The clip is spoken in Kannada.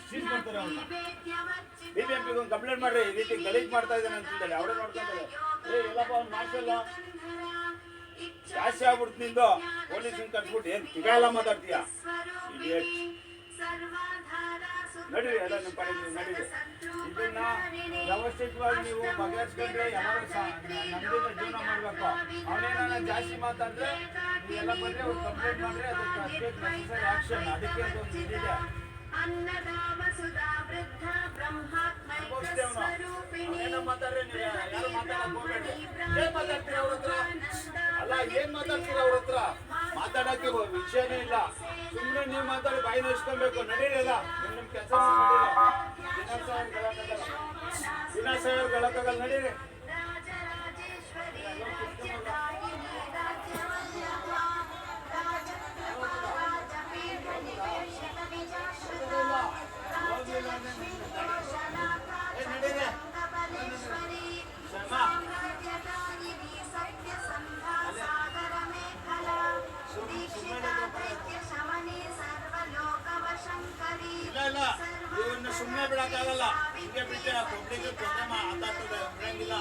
ಸೀಸ್ ಮಾಡ್ತಾರೆ ಅವನ್ನ. BBMP ಒಂದು ಕಂಪ್ಲೇಂಟ್ ಮಾಡ್ರಿ, ಈ ರೀತಿ ಗಲೀಜ್ ಮಾಡ್ತಾ ಇದ್ದಾನೆ ಅಂತಂದೇಳಿ ಅವರೇ ನೋಡ್ಕೊಂತಾರೆ. ಎಲ್ಲಪ್ಪ ಅವ್ನು ಮಾಡ್ಸಲ್ಲ, ಜಾಸ್ತಿ ಆಗ್ಬಿಡ್ತು ನಿಂದು, ಪೊಲೀಸನ್ ಕಟ್ಬಿಟ್ಟು ಏನು ತಿಗಾಯಲ್ಲ ಮಾತಾಡ್ತೀಯ ನಡೀರಿ, ಎಲ್ಲ ನಿಮ್ಮ ಕಡೆ ನೀವು ನಡೀರಿ. ಇದನ್ನ ವ್ಯವಸ್ಥಿತವಾಗಿ ನೀವು ಬಗೆಹರಿಸ್ಕೊಂಡ್ರೆ ಎಲ್ಲರೂ ನಮ್ದಿಂದ ಜೀವನ ಮಾಡಬೇಕು. ಅವನೇನ ಜಾಸ್ತಿ ಮಾತಾಡಿದ್ರೆ ನೀವೆಲ್ಲ ಬಂದರೆ ಅವ್ರು ಕಂಪ್ಲೇಂಟ್ ಮಾಡಿದ್ರೆ ಅದಕ್ಕೆ ನೆಸೆಸರಿ ಆಕ್ಷನ್, ಅದಕ್ಕೆ ಒಂದು ಇದಿದೆ. ಅವನೇನ ಮಾತಾಡ್ರೆ ನೀವು ಯಾರು ಮಾತಾಡಕ್ ಹೋಗ್ಬೇಡಿ. ಏನ್ ಮಾತಾಡ್ತೀರ ಅವ್ರ ಹತ್ರ? ಅಲ್ಲ, ಏನ್ ಮಾತಾಡ್ತೀರ ಅವ್ರ ಹತ್ರ? ಮಾತಾಡಕ್ಕೆ ವಿಷಯನೇ ಇಲ್ಲ. ಸುಮ್ಮನೆ ನೀವು ಮಾತಾಡಿ ಬಾಯಿ ನೆಸ್ಕೊಬೇಕು. ನಡೀರಲ್ಲ, ನಿಮ್ಮ ಕೆಲಸ ವಿನಾಶ ಗಳಕ್ಕಾಗಲ್ಲ. ನಡೀರಿ. ಇಲ್ಲ, ಇವನ್ನ ಸುಮ್ಮನೆ ಬಿಡಕ್ಕಾಗಲ್ಲ. ಹಿಂಗೆ ಬಿಟ್ಟೆ ಒಬ್ರಿಗೆ ತೊಂದರೆ ಮಾತಾಡ್ತದೆ ಬಿಡಂಗಿಲ್ಲ.